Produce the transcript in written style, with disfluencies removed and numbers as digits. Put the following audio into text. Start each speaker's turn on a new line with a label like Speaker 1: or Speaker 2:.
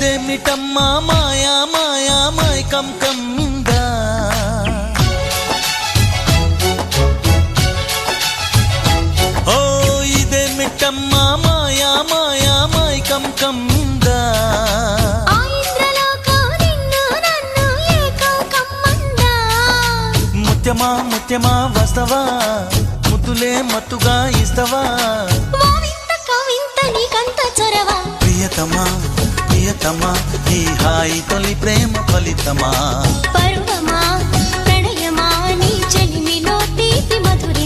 Speaker 1: ఇదేమిటమ్మా మాయా మాయా మైకం కమ్మిందా ఓ ఇదేమిటమ్మా మాయా మాయా మైకం కమ్మిందా ముత్యమా ముత్యమా వస్తవా ముద్దులే మత్తుగా ఇస్తవా ప్రియతమా ప్రియతమా ఈ హాయి తొలి ప్రేమ ఫలితమా
Speaker 2: పరువమా ప్రణయమా నీ చెలిమిలో తీపి మధుర